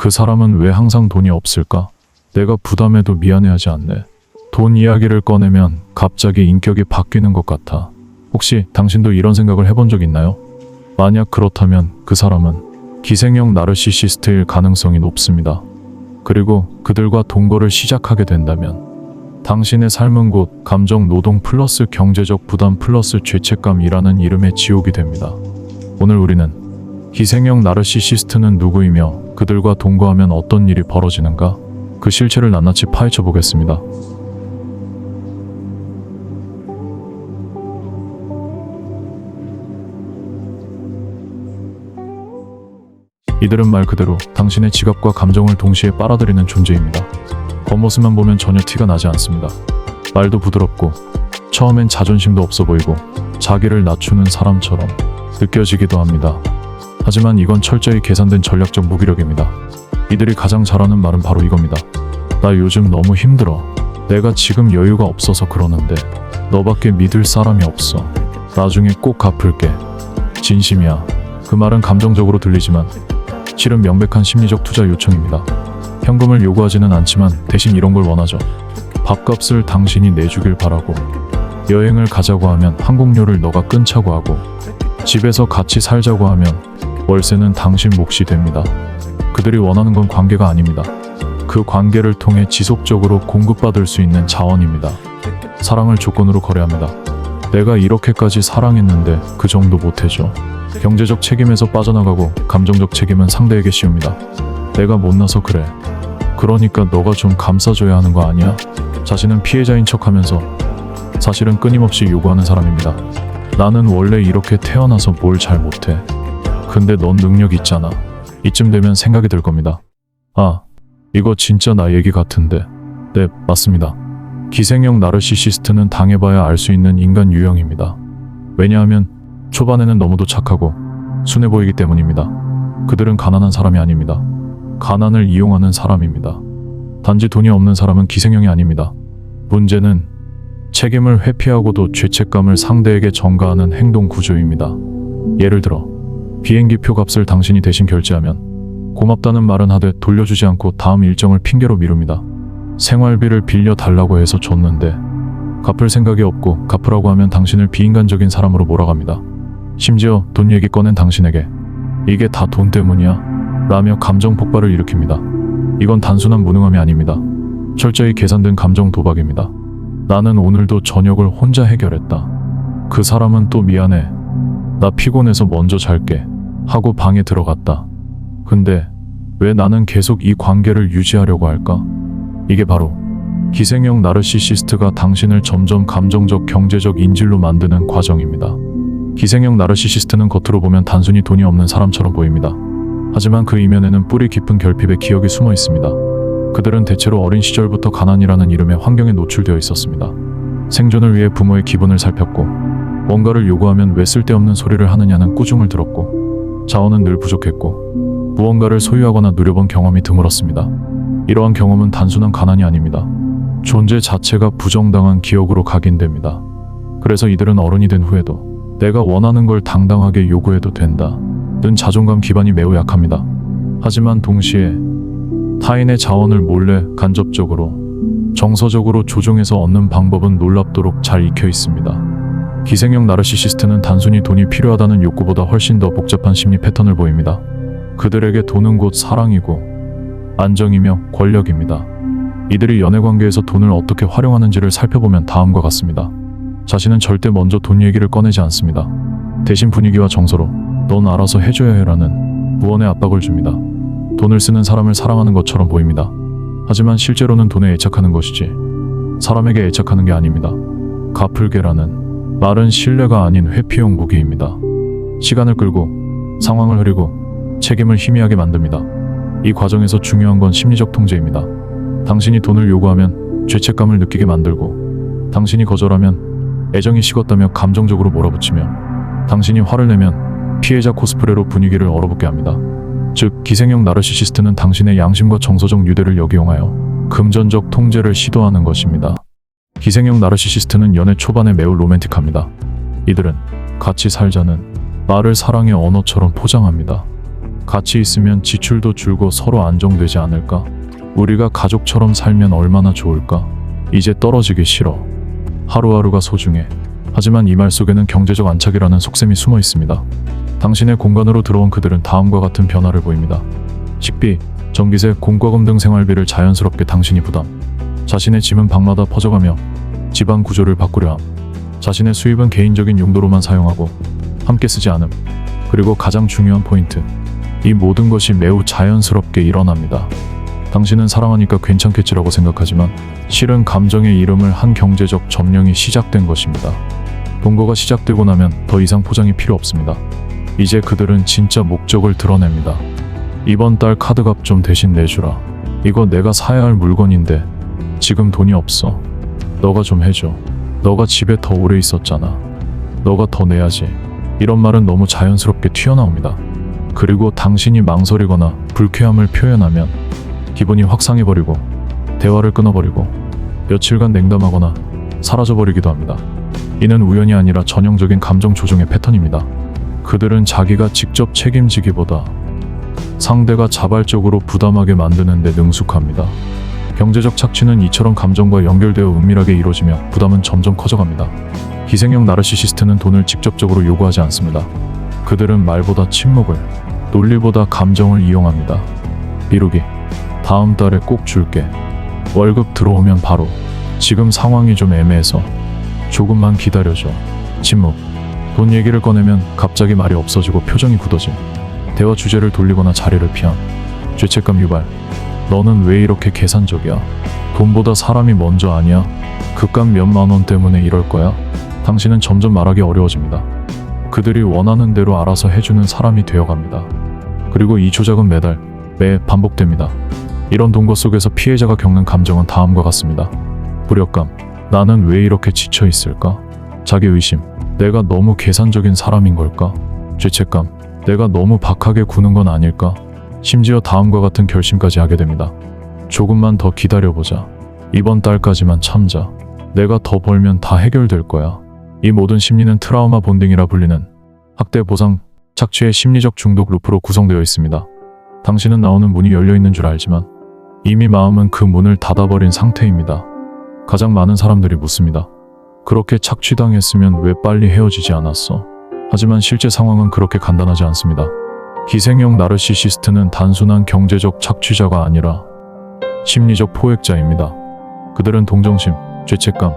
그 사람은 왜 항상 돈이 없을까? 내가 부담해도 미안해하지 않네. 돈 이야기를 꺼내면 갑자기 인격이 바뀌는 것 같아. 혹시 당신도 이런 생각을 해본 적 있나요? 만약 그렇다면 그 사람은 기생형 나르시시스트일 가능성이 높습니다. 그리고 그들과 동거를 시작하게 된다면 당신의 삶은 곧 감정 노동 플러스 경제적 부담 플러스 죄책감이라는 이름의 지옥이 됩니다. 오늘 우리는 기생형 나르시시스트는 누구이며 그들과 동거하면 어떤 일이 벌어지는가? 그 실체를 낱낱이 파헤쳐 보겠습니다. 이들은 말 그대로 당신의 지갑과 감정을 동시에 빨아들이는 존재입니다. 겉모습만 보면 전혀 티가 나지 않습니다. 말도 부드럽고 처음엔 자존심도 없어 보이고 자기를 낮추는 사람처럼 느껴지기도 합니다. 하지만 이건 철저히 계산된 전략적 무기력입니다. 이들이 가장 잘하는 말은 바로 이겁니다. 나 요즘 너무 힘들어. 내가 지금 여유가 없어서 그러는데 너밖에 믿을 사람이 없어. 나중에 꼭 갚을게. 진심이야. 그 말은 감정적으로 들리지만 실은 명백한 심리적 투자 요청입니다. 현금을 요구하지는 않지만 대신 이런 걸 원하죠. 밥값을 당신이 내주길 바라고, 여행을 가자고 하면 항공료를 너가 끊자고 하고, 집에서 같이 살자고 하면 월세는 당신 몫이 됩니다. 그들이 원하는 건 관계가 아닙니다. 그 관계를 통해 지속적으로 공급받을 수 있는 자원입니다. 사랑을 조건으로 거래합니다. 내가 이렇게까지 사랑했는데 그 정도 못해줘. 경제적 책임에서 빠져나가고 감정적 책임은 상대에게 씌웁니다. 내가 못나서 그래. 그러니까 너가 좀 감싸줘야 하는 거 아니야? 자신은 피해자인 척하면서 사실은 끊임없이 요구하는 사람입니다. 나는 원래 이렇게 태어나서 뭘 잘 못해. 근데 넌 능력 있잖아. 이쯤 되면 생각이 들 겁니다. 아, 이거 진짜 나 얘기 같은데. 네, 맞습니다. 기생형 나르시시스트는 당해봐야 알 수 있는 인간 유형입니다. 왜냐하면 초반에는 너무도 착하고 순해 보이기 때문입니다. 그들은 가난한 사람이 아닙니다. 가난을 이용하는 사람입니다. 단지 돈이 없는 사람은 기생형이 아닙니다. 문제는 책임을 회피하고도 죄책감을 상대에게 전가하는 행동 구조입니다. 예를 들어 비행기표 값을 당신이 대신 결제하면 고맙다는 말은 하되 돌려주지 않고 다음 일정을 핑계로 미룹니다. 생활비를 빌려달라고 해서 줬는데 갚을 생각이 없고 갚으라고 하면 당신을 비인간적인 사람으로 몰아갑니다. 심지어 돈 얘기 꺼낸 당신에게 이게 다 돈 때문이야? 라며 감정 폭발을 일으킵니다. 이건 단순한 무능함이 아닙니다. 철저히 계산된 감정 도박입니다. 나는 오늘도 저녁을 혼자 해결했다. 그 사람은 또 미안해. 나 피곤해서 먼저 잘게. 하고 방에 들어갔다. 근데 왜 나는 계속 이 관계를 유지하려고 할까? 이게 바로 기생형 나르시시스트가 당신을 점점 감정적 경제적 인질로 만드는 과정입니다. 기생형 나르시시스트는 겉으로 보면 단순히 돈이 없는 사람처럼 보입니다. 하지만 그 이면에는 뿌리 깊은 결핍의 기억이 숨어 있습니다. 그들은 대체로 어린 시절부터 가난이라는 이름의 환경에 노출되어 있었습니다. 생존을 위해 부모의 기분을 살폈고, 뭔가를 요구하면 왜 쓸데없는 소리를 하느냐는 꾸중을 들었고, 자원은 늘 부족했고, 무언가를 소유하거나 누려본 경험이 드물었습니다. 이러한 경험은 단순한 가난이 아닙니다. 존재 자체가 부정당한 기억으로 각인됩니다. 그래서 이들은 어른이 된 후에도 내가 원하는 걸 당당하게 요구해도 된다 는 자존감 기반이 매우 약합니다. 하지만 동시에 타인의 자원을 몰래 간접적으로 정서적으로 조종해서 얻는 방법은 놀랍도록 잘 익혀 있습니다. 기생형 나르시시스트는 단순히 돈이 필요하다는 욕구보다 훨씬 더 복잡한 심리 패턴을 보입니다. 그들에게 돈은 곧 사랑이고 안정이며 권력입니다. 이들이 연애관계에서 돈을 어떻게 활용하는지를 살펴보면 다음과 같습니다. 자신은 절대 먼저 돈 얘기를 꺼내지 않습니다. 대신 분위기와 정서로 넌 알아서 해줘야 해라는 무언의 압박을 줍니다. 돈을 쓰는 사람을 사랑하는 것처럼 보입니다. 하지만 실제로는 돈에 애착하는 것이지 사람에게 애착하는 게 아닙니다. 갚을게라는 말은 신뢰가 아닌 회피용 무기입니다. 시간을 끌고 상황을 흐리고 책임을 희미하게 만듭니다. 이 과정에서 중요한 건 심리적 통제입니다. 당신이 돈을 요구하면 죄책감을 느끼게 만들고, 당신이 거절하면 애정이 식었다며 감정적으로 몰아붙이며, 당신이 화를 내면 피해자 코스프레로 분위기를 얼어붙게 합니다. 즉, 기생형 나르시시스트는 당신의 양심과 정서적 유대를 역이용하여 금전적 통제를 시도하는 것입니다. 기생형 나르시시스트는 연애 초반에 매우 로맨틱합니다. 이들은 같이 살자는 말을 사랑의 언어처럼 포장합니다. 같이 있으면 지출도 줄고 서로 안정되지 않을까? 우리가 가족처럼 살면 얼마나 좋을까? 이제 떨어지기 싫어. 하루하루가 소중해. 하지만 이 말 속에는 경제적 안착이라는 속셈이 숨어 있습니다. 당신의 공간으로 들어온 그들은 다음과 같은 변화를 보입니다. 식비, 전기세, 공과금 등 생활비를 자연스럽게 당신이 부담. 자신의 짐은 방마다 퍼져가며 집안 구조를 바꾸려 함. 자신의 수입은 개인적인 용도로만 사용하고 함께 쓰지 않음. 그리고 가장 중요한 포인트. 이 모든 것이 매우 자연스럽게 일어납니다. 당신은 사랑하니까 괜찮겠지라고 생각하지만 실은 감정의 이름을 한 경제적 점령이 시작된 것입니다. 동거가 시작되고 나면 더 이상 포장이 필요 없습니다. 이제 그들은 진짜 목적을 드러냅니다. 이번 달 카드값 좀 대신 내주라. 이거 내가 사야 할 물건인데 지금 돈이 없어. 너가 좀 해줘. 너가 집에 더 오래 있었잖아. 너가 더 내야지. 이런 말은 너무 자연스럽게 튀어나옵니다. 그리고 당신이 망설이거나 불쾌함을 표현하면 기분이 확 상해버리고 대화를 끊어버리고 며칠간 냉담하거나 사라져버리기도 합니다. 이는 우연이 아니라 전형적인 감정 조종의 패턴입니다. 그들은 자기가 직접 책임지기보다 상대가 자발적으로 부담하게 만드는 데 능숙합니다. 경제적 착취는 이처럼 감정과 연결되어 은밀하게 이루어지며 부담은 점점 커져갑니다. 희생형 나르시시스트는 돈을 직접적으로 요구하지 않습니다. 그들은 말보다 침묵을, 논리보다 감정을 이용합니다. 비루기, 다음 달에 꼭 줄게. 월급 들어오면 바로. 지금 상황이 좀 애매해서 조금만 기다려줘. 침묵. 돈 얘기를 꺼내면 갑자기 말이 없어지고 표정이 굳어짐. 대화 주제를 돌리거나 자리를 피함. 죄책감 유발. 너는 왜 이렇게 계산적이야? 돈보다 사람이 먼저 아니야? 그깟 몇만 원 때문에 이럴 거야? 당신은 점점 말하기 어려워집니다. 그들이 원하는 대로 알아서 해주는 사람이 되어갑니다. 그리고 이 조작은 매 반복됩니다. 이런 동거 속에서 피해자가 겪는 감정은 다음과 같습니다. 무력감. 나는 왜 이렇게 지쳐 있을까? 자기의심. 내가 너무 계산적인 사람인 걸까? 죄책감. 내가 너무 박하게 구는 건 아닐까? 심지어 다음과 같은 결심까지 하게 됩니다. 조금만 더 기다려보자. 이번 달까지만 참자. 내가 더 벌면 다 해결될 거야. 이 모든 심리는 트라우마 본딩이라 불리는 학대, 보상, 착취의 심리적 중독 루프로 구성되어 있습니다. 당신은 나오는 문이 열려있는 줄 알지만 이미 마음은 그 문을 닫아버린 상태입니다. 가장 많은 사람들이 묻습니다. 그렇게 착취당했으면 왜 빨리 헤어지지 않았어? 하지만 실제 상황은 그렇게 간단하지 않습니다. 기생형 나르시시스트는 단순한 경제적 착취자가 아니라 심리적 포획자입니다. 그들은 동정심, 죄책감,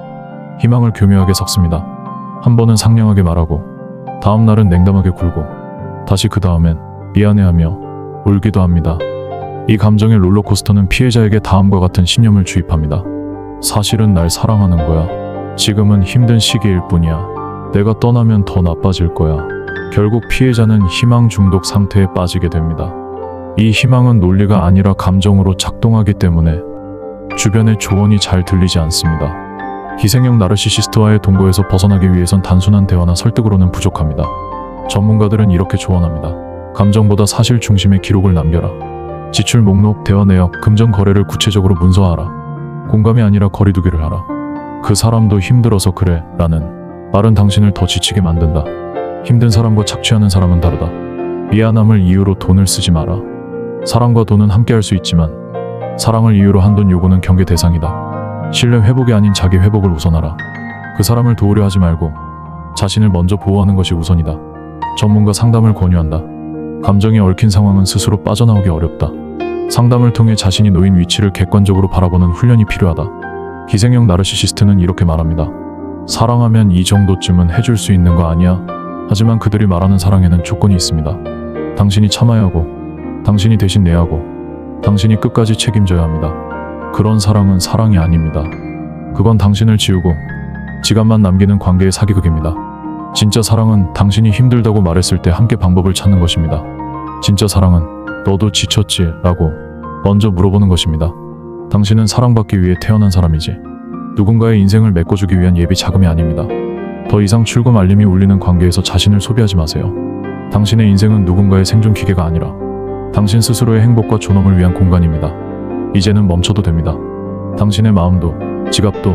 희망을 교묘하게 섞습니다. 한 번은 상냥하게 말하고 다음 날은 냉담하게 굴고 다시 그 다음엔 미안해하며 울기도 합니다. 이 감정의 롤러코스터는 피해자에게 다음과 같은 신념을 주입합니다. 사실은 날 사랑하는 거야. 지금은 힘든 시기일 뿐이야. 내가 떠나면 더 나빠질 거야. 결국 피해자는 희망 중독 상태에 빠지게 됩니다. 이 희망은 논리가 아니라 감정으로 작동하기 때문에 주변의 조언이 잘 들리지 않습니다. 희생형 나르시시스트와의 동거에서 벗어나기 위해선 단순한 대화나 설득으로는 부족합니다. 전문가들은 이렇게 조언합니다. 감정보다 사실 중심의 기록을 남겨라. 지출 목록, 대화 내역, 금전 거래를 구체적으로 문서화하라. 공감이 아니라 거리두기를 하라. 그 사람도 힘들어서 그래 라는 말은 당신을 더 지치게 만든다. 힘든 사람과 착취하는 사람은 다르다. 미안함을 이유로 돈을 쓰지 마라. 사랑과 돈은 함께 할 수 있지만 사랑을 이유로 한 돈 요구는 경계 대상이다. 신뢰 회복이 아닌 자기 회복을 우선하라. 그 사람을 도우려 하지 말고 자신을 먼저 보호하는 것이 우선이다. 전문가 상담을 권유한다. 감정이 얽힌 상황은 스스로 빠져나오기 어렵다. 상담을 통해 자신이 놓인 위치를 객관적으로 바라보는 훈련이 필요하다. 희생형 나르시시스트는 이렇게 말합니다. 사랑하면 이 정도쯤은 해줄 수 있는 거 아니야? 하지만 그들이 말하는 사랑에는 조건이 있습니다. 당신이 참아야 하고, 당신이 대신 내야 하고, 당신이 끝까지 책임져야 합니다. 그런 사랑은 사랑이 아닙니다. 그건 당신을 지우고 지갑만 남기는 관계의 사기극입니다. 진짜 사랑은 당신이 힘들다고 말했을 때 함께 방법을 찾는 것입니다. 진짜 사랑은 너도 지쳤지? 라고 먼저 물어보는 것입니다. 당신은 사랑받기 위해 태어난 사람이지 누군가의 인생을 메꿔주기 위한 예비 자금이 아닙니다. 더 이상 출금 알림이 울리는 관계에서 자신을 소비하지 마세요. 당신의 인생은 누군가의 생존 기계가 아니라 당신 스스로의 행복과 존엄을 위한 공간입니다. 이제는 멈춰도 됩니다. 당신의 마음도 지갑도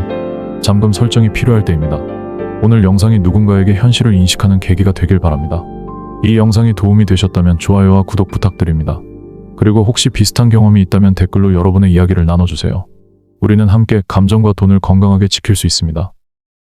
잠금 설정이 필요할 때입니다. 오늘 영상이 누군가에게 현실을 인식하는 계기가 되길 바랍니다. 이 영상이 도움이 되셨다면 좋아요와 구독 부탁드립니다. 그리고 혹시 비슷한 경험이 있다면 댓글로 여러분의 이야기를 나눠주세요. 우리는 함께 감정과 돈을 건강하게 지킬 수 있습니다.